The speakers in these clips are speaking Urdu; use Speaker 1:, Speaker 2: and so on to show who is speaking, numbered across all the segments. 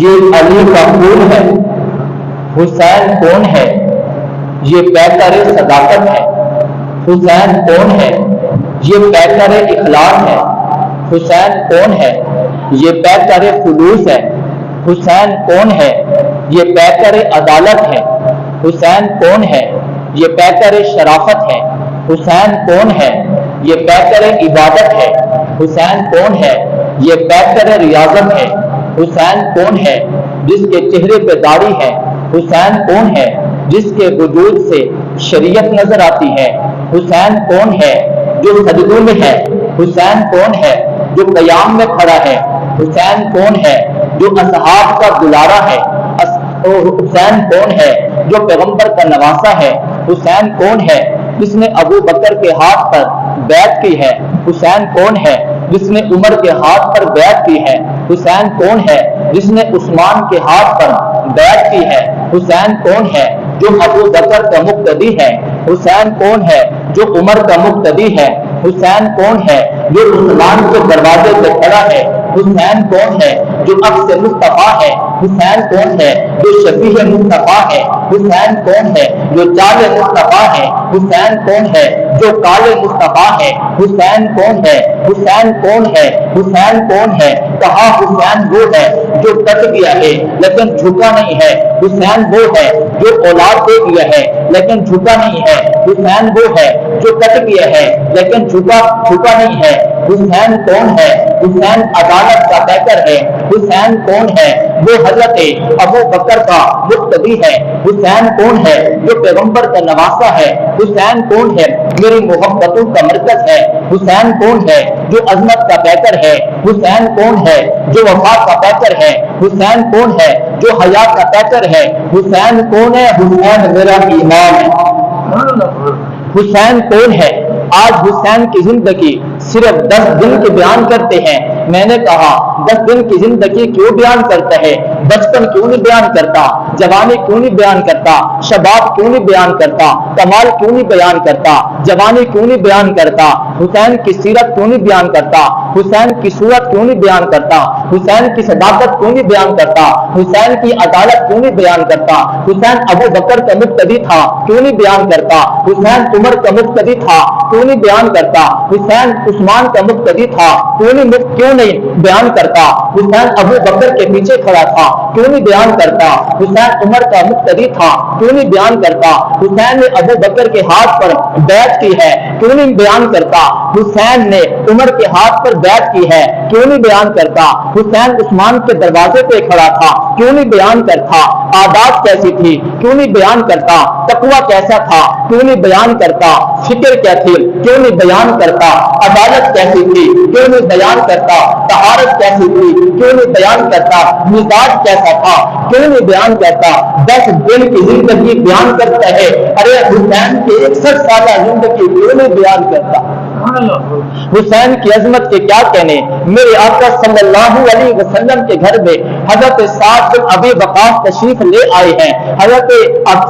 Speaker 1: یہ علی کا خون ہے، حسین کون ہے؟ یہ پیکر صداقت ہے، حسین کون ہے؟ یہ پیکر اخلاص ہے، حسین کون ہے؟ یہ پیکر خلوص ہے، حسین کون ہے؟ یہ پیکر عدالت ہے، حسین کون ہے؟ یہ پیکر شرافت ہے، حسین کون ہے؟ یہ پیکر عبادت ہے، حسین کون ہے؟ یہ پیکر ریاضت ہے، حسین کون ہے؟ جس کے چہرے پہ داڑھی ہے، حسین کون ہے؟ جس کے وجود سے شریعت نظر آتی ہے، حسین کون ہے؟ جو سجدوں میں ہے، حسین کون ہے؟ جو قیام میں کھڑا ہے، حسین کون ہے؟ جو اصحاب کا دلارا ہے، حسین کون ہے؟ جو پیغمبر کا نواسا ہے، حسین کون ہے؟ جس نے ابو بکر کے ہاتھ پر بیعت کی ہے، حسین کون ہے؟ جس نے عمر کے ہاتھ پر بیعت کی ہے، حسین کون ہے؟ جس نے عثمان کے ہاتھ پر بیعت کی ہے، حسین کون ہے؟ جو ابو بکر کا مقتدی ہے، حسین کون ہے؟ جو عمر کا مقتدی ہے، حسین کون ہے؟ جو عثمان کے دروازے پہ کھڑا ہے، حسین کون ہے؟ جو عکس مصطفیٰ ہے، حسین کون ہے؟ جو شفیع مصطفیٰ ہے، حسین کون ہے؟ جو جال مصطفیٰ ہے، حسین کون ہے؟ جو کالے مصطفیٰ ہے، حسین کون ہے؟ حسین کون ہے؟ حسین کون ہے؟ کہا حسین وہ ہے جو کٹ گیا ہے لیکن جھکا نہیں ہے، حسین وہ ہے جو اولاد دے دیا ہے لیکن جھکا نہیں ہے، حسین وہ ہے جو کٹ گیا ہے لیکن جھکا نہیں ہے، حسین کون ہے؟ حسین عدالت کا پیکر ہے، حسین کون ہے؟ وہ حضرت ابو بکر کا مقتدی ہے، حسین کون ہے؟ جو پیغمبر کا نواسا ہے، حسین کون ہے؟ میری محبتوں کا مرکز ہے، حسین کون ہے؟ جو عظمت کا پیکر ہے، حسین کون ہے؟ جو وفا کا پیکر ہے، حسین کون ہے؟ جو حیا کا پیکر ہے، حسین کون ہے؟ حسین میرا ایمان ہے، حسین کون ہے؟ آج حسین کی زندگی صرف 10 دن کے بیان کرتے ہیں۔ میں نے کہا 10 دن کی زندگی کیوں بیان کرتا ہے؟ بچپن کیوں نہیں بیان کرتا؟ جوانی کیوں نہیں بیان کرتا؟ شباب کیوں نہیں بیان کرتا؟ کمال کیوں نہیں بیان کرتا؟ جوانی کیوں نہیں بیان کرتا؟ حسین کی سیرت کیوں نہیں بیان کرتا؟ حسین کی صورت کیوں نہیں بیان کرتا؟ حسین کی صداقت کیوں نہیں بیان کرتا؟ حسین کی عدالت کیوں نہیں بیان کرتا؟ حسین ابو بکر کا مقتدی تھا کیوں نہیں بیان کرتا؟ حسین عمر کا مقتدی تھا کیوں نہیں بیان کرتا؟ حسین عثمان کا مقتدی تھا کیوں نہیں بیان کرتا؟ حسین ابو بکر کے پیچھے کھڑا تھا کیوں نہیں بیان کرتا؟ حسین عمر کا مقتدی تھا کیوں نہیں بیان کرتا؟ حسین نے ابو بکر کے ہاتھ پر بیعت کی ہے کیوں نہیں بیان کرتا؟ حسین نے عمر کے ہاتھ پر بیعت کی ہے کیوں نہیں بیان کرتا؟ حسین عثمان کے دروازے پہ کھڑا تھا کیوں نہیں بیان کرتا؟ عادات کیسی تھی کیوں نہیں بیان کرتا؟ تقوی کیسا تھا کیوں نہیں بیان کرتا؟ فکر کیا تھی کیوں نہیں بیان کرتا؟ عدالت کیسی تھی کیوں نہیں بیان کرتا؟ طہارت کیسی تھی کیوں نہیں بیان کرتا؟ مزاج کیسا تھا کیوں نہیں بیان کرتا؟ 10 دن کی زندگی بیان کرتا ہے، ارے حسین کی 61 سالہ زندگی کیوں نہیں بیان کرتا؟ حسین کی عظمت کے کیا کہنے؟ میرے آقا صلی اللہ علیہ وسلم کے گھر میں حضرت سعد بن ابی وقاص تشریف لے آئے ہیں۔ حضرت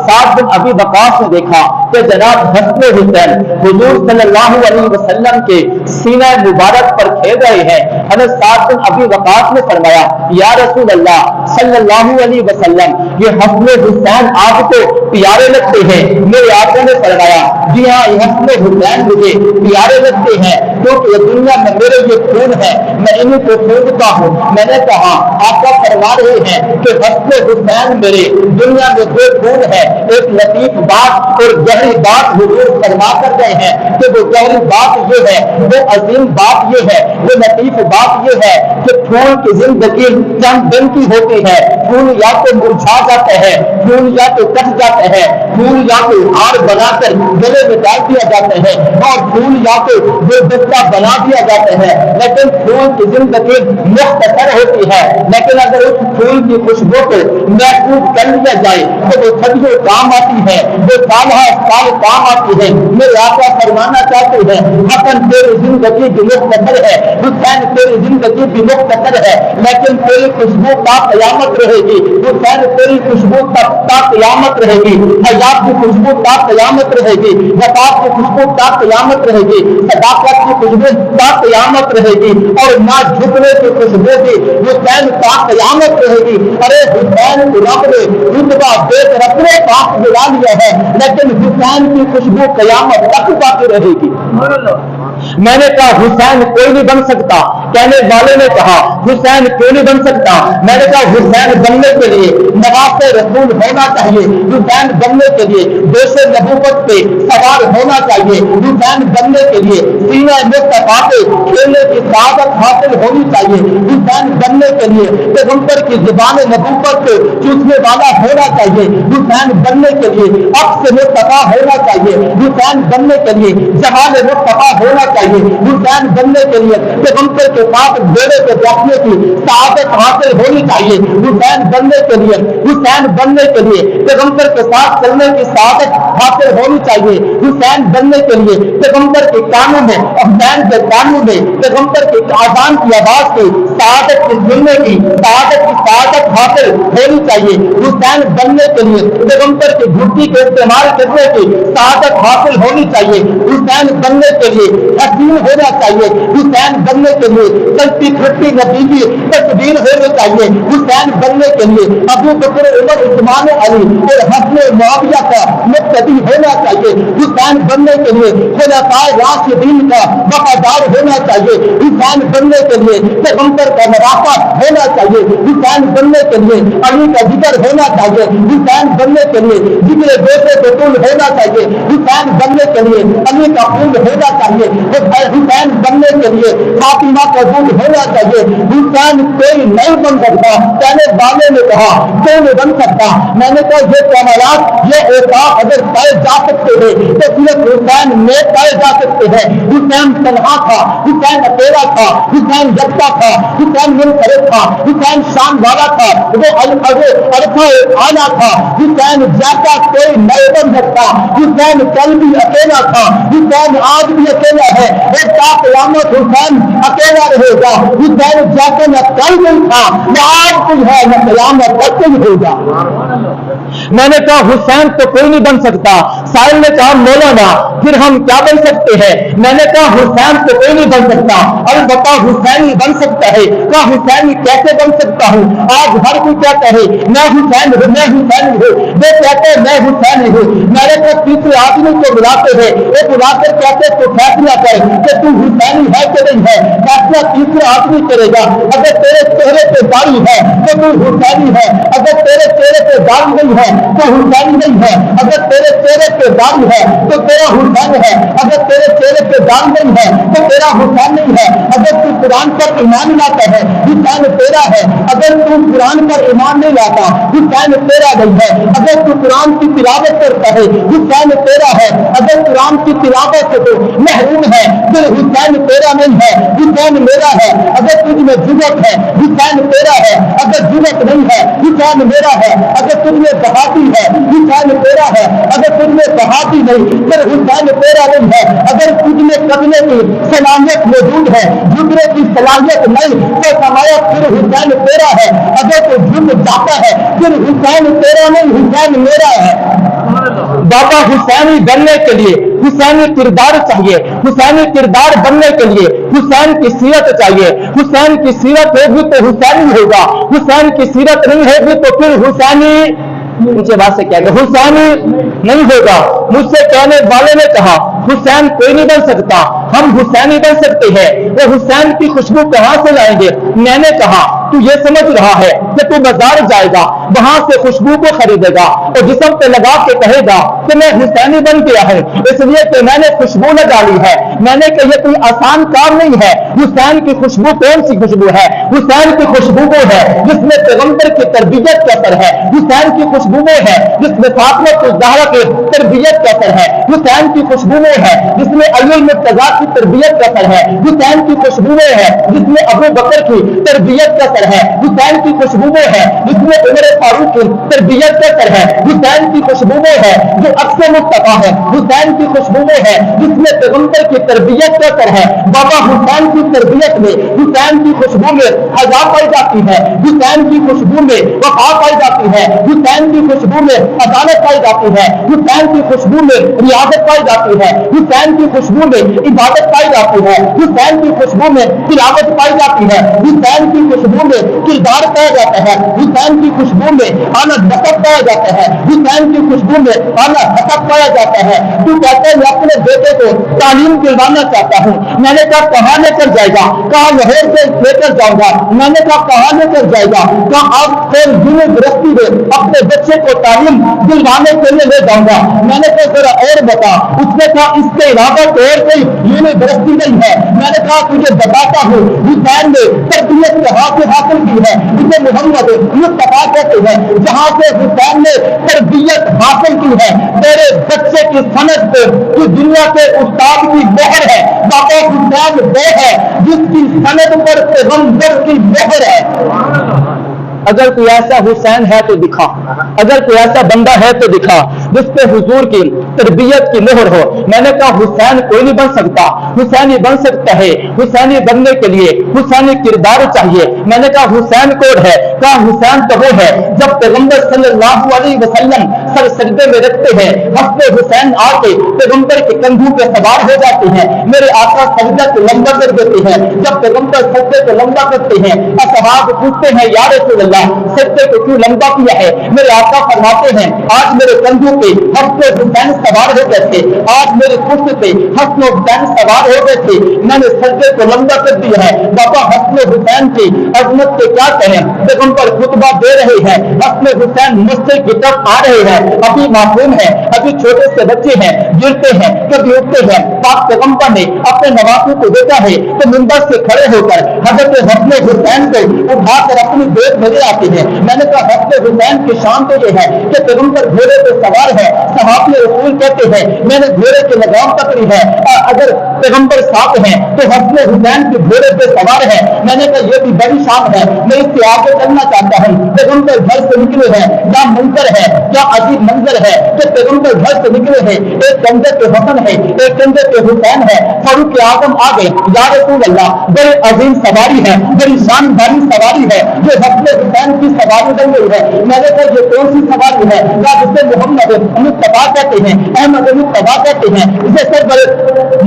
Speaker 1: سعد بن ابی وقاص نے دیکھا کہ جناب حسن حسین حضور صلی اللہ علیہ وسلم کے سینہ مبارک پر کھیل رہے ہیں۔ حضرت سعد بن ابی وقاص نے فرمایا یا رسول اللہ صلی اللہ علیہ وسلم، یہ حسن حسین آپ کو پیارے لگتے ہیں؟ میرے آقا نے فرمایا جی ہاں، یہ حسن حسین مجھے پیارے لگتے ہیں کیونکہ یہ دنیا میں میرے یہ خون ہے، میں انہیں کو خونتا ہوں۔ میں نے کہا آقا فرما رہے ہیں کہ حسن حسین میرے دنیا میں دو خون ہے، ایک لطیف بات اور گہری بات حضور فرما کر رہے ہیں کہ وہ گہری بات یہ ہے، وہ عظیم بات یہ ہے، وہ لطیف بات یہ ہے کہ خون کی زندگی چند دن کی ہوتی ہے، خون یا تو مرجھا جاتا ہے، خون یا تو کٹ جاتا ہے، خون یا تو ہار بنا کر گلے میں ڈال دیا جاتا ہے اور خون یا تو وہ دستہ بنا دیا جاتا ہے، لیکن خون کی زندگی مختصر ہوتی ہے۔ لیکن اگر اس خون کی خوشبو کو محفوظ کر لیا جائے تو وہ صدیوں کام آتی ہے، وہ سال کام آتی ہے۔ میرے آقا فرمانا چاہتے ہیں حسن تیری زندگی بھی مختصر ہے، حسین تیری زندگی بھی مختصر ہے، لیکن تیری خوشبو کا قیامت رہے رہے گی، حسین تیری خوشبو تا قیامت رہے گی، حیات کی خوشبو تا قیامت رہے گی، وفات کی خوشبو تا قیامت رہے گی، صداقت کی خوشبو تا قیامت رہے گی، اور نہ جھکنے کی خوشبو بھی حسین تا قیامت رہے گی۔ ارے حسین کو رب نے رتبہ دیکھ اپنے پاس بلا لیا ہے، لیکن حسین کی خوشبو قیامت تک باقی رہے گی۔ میں نے کہا حسین کوئی نہیں بن سکتا، کہنے والے نے کہا حسین کیوں نہیں بن سکتا؟ میں نے کہا حسین بننے کے لیے نواسے رسول ہونا چاہیے، حسین بننے کے لیے دوش نبوت پہ سوار ہونا چاہیے، حسین بننے کے لیے سینہ مصطفیٰ پہ کھیلنے کی سعادت حاصل ہونی چاہیے، حسین بننے کے لیے پیغمبر کی زبان نبوت کو چوسنے والا ہونا چاہیے، حسین بننے کے لیے عکس مصطفیٰ ہونا چاہیے، حسین بننے کے لیے جمال مصطفیٰ ہونا چاہیے، حسین بننے کے لیے پیغمبر کے ساتھ بیڑے پہ بیٹھنے کی سعادت حاصل ہونی چاہیے، حسین بننے کے لیے پیغمبر کے ساتھ چلنے کی سعادت حاصل ہونی چاہیے، حسین بننے کے لیے پیغمبر کے کانوں میں حسین کے کانوں میں پیغمبر کے اذان کی آواز کی سعادت کی سننے کی سعادت حاصل ہونی چاہیے، حسین بننے کے لیے پیغمبر کی گھٹی کے استعمال کرنے کی سعادت حاصل ہونی چاہیے، حسین بننے کے لیے حسین ہونا چاہیے، حسین بننے کے لیے چلتی پھرتی نتیجی تصویر ہونا چاہیے، حسین بننے کے لیے ابو بکر عمر عثمان علی اور حسن معاویہ کا مقتدی ہونا چاہیے، حسین بننے کے لیے خلفائے راشدین کا وفادار ہونا چاہیے، حسین بننے کے لیے پیغمبر کا مرافع ہونا چاہیے، حسین بننے کے لیے علی کا ذکر ہونا چاہیے، حسین بننے کے لیے ذکر دوسرے بطول ہونا چاہیے، حسین بننے کے لیے علی کا خون ہونا چاہیے، حسین بننے کے لیے فاطمہ کا دودھ ہونا چاہیے، حسین کوئی نہیں بن سکتا۔ کہنے والے نے کہا کیوں نہیں بن سکتا؟ میں نے کہا یہ کمالات یہ اوقات اگر پائے جا سکتے ہیں تو صرف حسین میں پائے جا سکتے ہیں۔ حسین تنہا تھا، حسین اکیلا تھا، حسین یکتا تھا، حسین منفرد تھا، حسین شان والا تھا، وہ عرفہ اعلیٰ تھا، حسین جیسا کوئی نہیں بن سکتا۔ حسین کل بھی اکیلا تھا، حسین آج بھی اکیلا ہے، ایک تا قیامت حسین اکیلا رہے گا۔ حسین جیسے نہ کل بھی تھا نہ آج بھی ہے نہ قیامت تک بھی ہوگا۔ میں نے کہا حسین تو کوئی نہیں بن سکتا۔ سائل نے کہا مولانا پھر ہم کیا بن سکتے ہیں؟ میں نے کہا حسین تو کوئی نہیں بن سکتا، البتہ حسین ہی بن سکتا ہے۔ کہا حسین کیسے بن سکتا ہوں؟ آج ہر کوئی کہتا ہے میں حسین ہوں، میں حسین ہوں، وہ کہتے ہیں میں حسین ہوں۔ میرے کو تیسرے آدمی کو بلاتے ہیں، وہ بلا کر کہتے تو فیصلہ کر کہ تو حسینی ہے کہ نہیں ہے۔ فیصلہ تیسرے آدمی کرے گا۔ اگر تیرے چہرے پہ داڑھی ہے تو تو حسینی ہے، اگر تیرے چہرے پہ داڑھی نہیں ہے تو حسینی نہیں ہے، اگر تیرے چہرے پہ داڑھی ہے تو تیرا حسین ہے، اگر تیرے چہرے پہ داڑھی نہیں ہے تو تیرا حسین نہیں ہے۔ اگر تو قرآن پر ایمان لاتا ہے حسین تیرا ہے، اگر تو قرآن پر ایمان نہیں لاتا حسین تیرا نہیں ہے۔ اگر تو قرآن کی تلاوت کرتا ہے حسین تیرا ہے، اگر قرآن کی تلاوت سے تو محروم ہے پھر حسین تیرا نہیں ہے، حسین میرا ہے۔ اگر تجھ میں جرأت ہے حسین تیرا ہے، اگر جرأت نہیں ہے حسین میرا ہے۔ اگر تجھ میں بہادی ہے حسین تیرا ہے، اگر تجھ میں بہادی نہیں پھر حسین تیرا نہیں ہے۔ اگر تجھ میں قبلے کی صلاحیت موجود ہے جھکنے کی صلاحیت نہیں تو سمایا پھر حسین تیرا ہے۔ اگر تو جھک جاتا ہے پھر حسین تیرا نہیں حسین میرا ہے۔ بابا حسینی بننے کے لیے حسینی کردار چاہیے، حسینی کردار بننے کے لیے حسین کی سیرت چاہیے۔ حسین کی سیرت ہوگی تو حسینی ہوگا، حسین کی سیرت نہیں ہوگی تو پھر حسینی مجھے بات سے کہہ گا حسینی نہیں ہوگا۔ مجھ سے کہنے والے نے کہا حسین کوئی نہیں بن سکتا، ہم حسینی بن سکتے ہیں، وہ حسین کی خوشبو کہاں سے لائیں گے؟ میں نے کہا تو یہ سمجھ رہا ہے کہ تو بازار جائے گا وہاں سے خوشبو کو خریدے گا اور جسم پہ لگا کے کہے گا کہ میں حسینی بن گیا ہے اس لیے کہ میں نے خوشبو لگا لی ہے۔ میں نے کہا یہ کوئی آسان کام نہیں ہے۔ حسین کی خوشبو کون سی خوشبو ہے؟ حسین کی خوشبو وہ ہے جس میں پیغمبر کی تربیت کا اثر ہے، حسین کی خوشبو وہ ہے جس میں فاطمہ الزہرا کی تربیت کا اثر ہے، حسین کی خوشبو وہ ہے جس میں علی المرتضیٰ کی تربیت کا اثر ہے، حسین کی خوشبو وہ ہے جس میں ابو بکر کی تربیت کا اثر کر ہے, حسین کی خوشبو وہ ہے جس میں عمر فاروق کی تربیت کا کر ہے, حسین کی خوشبو وہ ہے جو عکس مصطفیٰ ہے, حسین کی خوشبو وہ ہے جس میں پیغمبر کی تربیت کا کر ہے. بابا حسین کی تربیت میں, حسین کی خوشبو میں حیا پائی جاتی ہے, حسین کی خوشبو میں وفا پائی جاتی ہے, حسین کی خوشبو میں عدالت پائی جاتی ہے, حسین کی خوشبو میں ریاضت پائی جاتی ہے, حسین کی خوشبو میں عبادت پائی جاتی ہے, حسین کی خوشبو میں تلاوت پائی جاتی ہے, حسین کی خوشبو میں کردار پایا جاتا ہے, حسین کی خوشبو میں اعلیٰ نسب پایا جاتا ہے, حسین کی خوشبو میں اعلیٰ حسب پایا جاتا ہے. تو کہتے ہیں میں اپنے بیٹے کو تعلیم دلوانا چاہتا ہوں. میں نے کہا کہاں لے کر جائے گا؟ کہاں لاہور سے لے کر جاؤں گا. میں نے کہا کہاں لے کر جائے گا؟ کہاں آپ سے یونیورسٹی میں اپنے بچے کو تعلیم دلوانے کے لیے لے جاؤں گا. میں نے کہا ذرا اور بتا. اس نے کہا اس کے علاوہ اور کوئی یونیورسٹی نہیں ہے. میں نے کہا تجھے بتاتا ہوں, حسین نے تربیت کہاں سے حاصل کی ہے, جسے محمد مصطفیٰ کہتے ہیں, جہاں سے حسین نے تربیت حاصل کی ہے. میرے بچے کی سند پہ جو دنیا کے استاد کی مہر ہے, بابا حسین وہ ہے جس کی سند پر پیغمبر کی مہر ہے. اگر کوئی ایسا حسین ہے تو دکھا, اگر کوئی ایسا بندہ ہے تو دکھا جس پہ حضور کی تربیت کی مہر ہو. میں نے کہا حسین کوئی نہیں بن سکتا, حسینی بن سکتا ہے. حسینی بننے کے لیے حسینی کردار چاہیے. میں نے کہا حسین کون ہے؟ کہا حسین تو وہ ہے جب پیغمبر صلی اللہ علیہ وسلم سر سجدے میں رکھتے ہیں, حسن حسین آ کے پیغمبر کے کندھوں پہ سوار ہو جاتے ہیں. میرے آقا سجدہ کو لمبا کر دیتے ہیں. جب پیغمبر سجدے کو لمبا کرتے ہیں, اصحاب پوچھتے ہیں یا رسول اللہ سجدے کو کیوں لمبا کیا ہے؟ میرے آقا فرماتے ہیں آج میرے کندھوں پہ حسن حسین سوار ہو گئے تھے, آج میرے پشت پہ حسن حسین سوار ہو گئے تھے, میں نے سجدے کو لمبا کر دیا ہے. بابا حسن حسین کی عظمت کے کیا کہیں؟ پیغمبر خطبہ دے رہے ہیں, حسن حسین مسجد کی طرف آ رہے ہیں, ابھی معصوم ہیں, ابھی چھوٹے سے بچے ہیں, گرتے ہیں کبھی اٹھتے ہیں. پاک پیغمبر نے اپنے نواسوں کو دیکھا ہے تو منبر سے کھڑے ہو کر حضرت حسن حسین کو اٹھا کر اپنی بیت میں لے آتے ہیں. میں نے کہا حسن حسین کی شان تو یہ ہے کہ پیغمبر گھوڑے پہ سوار ہے. صحابی رسول کہتے ہیں میں نے گھوڑے کی لگام پکڑی ہے, اگر پیغمبر ساتھ ہیں تو حسن حسین کے گھوڑے پہ سوار ہے. میں نے کہا یہ بھی بڑی شان ہے, میں اس سے آگے کرنا چاہتا ہوں. پیغمبر گھر سے نکلے ہیں, کیا منظر ہے, کیا عجیب منظر ہے کہ پیغمبر گھر سے نکلے ہیں, ایک کندھے پہ حسن ہے, ایک کندھے پہ حسین ہے. فاروق اعظم آ گئے, یا رسول اللہ بڑے عظیم سواری ہے, بڑی شانداری سواری ہے جو حسن حسین کی سواری بن گئی ہے. میں نے کہا یہ کون سی سواری ہے؟ یا جسے محمد مصطفیٰ کہتے ہیں, احمد مصطفیٰ کہتے ہیں, جسے سر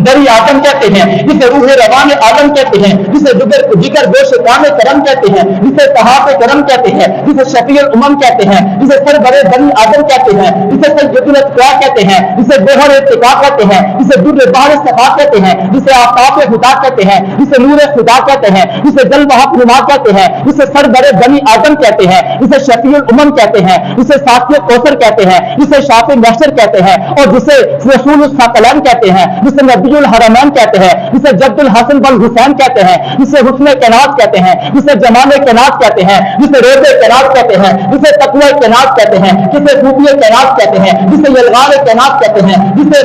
Speaker 1: بری آدم کہتے ہیں, جسے روح روان آدم کہتے ہیں, جسے جگر گوش کان کرم کہتے ہیں, جسے صحاب کرم کہتے ہیں, جسے شفیع الامم کہتے ہیں, جسے سر بڑے بنی آدم کہتے ہیں, جسے سید الاتقاء کہتے ہیں, جسے بہر اتقاء کہتے ہیں, جسے در بحر صفا کہتے ہیں, جسے آفتاب خدا کہتے ہیں, جسے نور خدا کہتے ہیں, جسے جلوہ نما کہتے ہیں, جسے سر بڑے بنی آدم کہتے ہیں, جسے شفیع الامم کہتے ہیں, جسے ساقی کوثر کہتے ہیں, جسے شافع محشر کہتے ہیں, اور جسے رسول الثقلین کہتے ہیں, جسے نبی الحرمین کہتے ہیں, جسے جد الحسن بن حسین کہتے ہیں, جسے حسن کائنات کہتے ہیں, جسے جمال کائنات کہتے ہیں, جسے روز کائنات کہتے ہیں, جسے تقوی کائنات کہتے ہیں, جسے خوبی کائنات کہتے ہیں, جسے یلغار کائنات کہتے ہیں, جسے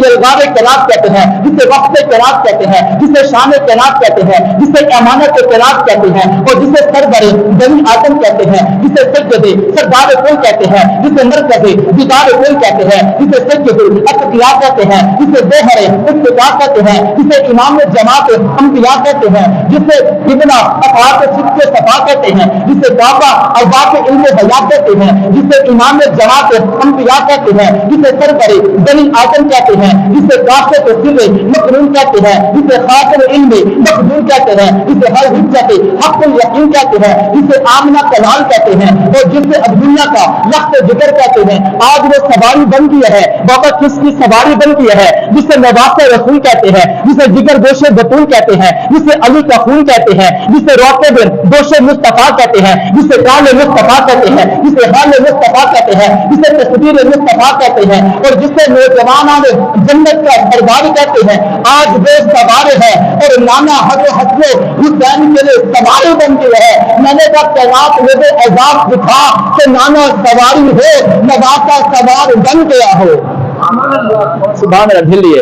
Speaker 1: یلغار کائنات کہتے ہیں, جسے وقت کائنات کہتے ہیں, جسے شان کائنات کہتے ہیں, جسے امانت کائنات کہتے ہیں, اور جسے سربر بنی آدم کہتے ہیں, جسے سجدے سردار کل کہتے ہیں, جسے مرکز دیدار کل کہتے ہیں, جسے سجدے اتقیاء کہتے ہیں, جسے بہر اتقاء کہتے ہیں, جسے امام جماعت انبیاء کہتے ہیں, جسے ابن افاق صدق صفا کہتے ہیں, جسے بابا اوقات علم حیا کہتے ہیں, جسے امام جماعت انبیاء کہتے ہیں, جسے سربر بنی آدم کہتے ہیں, جسے قاصد سر مقرون کہتے ہیں, جسے خاطر علم مقبول کہتے ہیں, جسے ہر حجت حق الیقین کہتے ہیں, جسے آمنہ کلال کہتے ہیں, اور جسے عبداللہ کا لخت ذکر کہتے ہیں. آج وہ سواری بن گیا ہے. بابا کس کی سواری بن گیا ہے؟ جسے نواس رسول کہتے ہیں, جسے جگر گوش بطول کہتے ہیں, جسے علی کا خون کہتے ہیں, جسے روکے دوش مصطفیٰ کہتے ہیں, جسے کال مصطفیٰ کہتے ہیں, جسے حال مصطفیٰ کہتے ہیں, جسے تصویر مصطفیٰ کہتے ہیں, اور جسے نوجوانان جنت کا سردار کہتے ہیں. آج وہ سوار ہے اور نانا حسن حسین کے لیے سواری بن گیا ہے. میں نے کہا کائنات میں وہ عذاب دکھا کہ نانا سواری ہو, نواسا سوار بن گیا ہو. سبحان اللہ. دلیے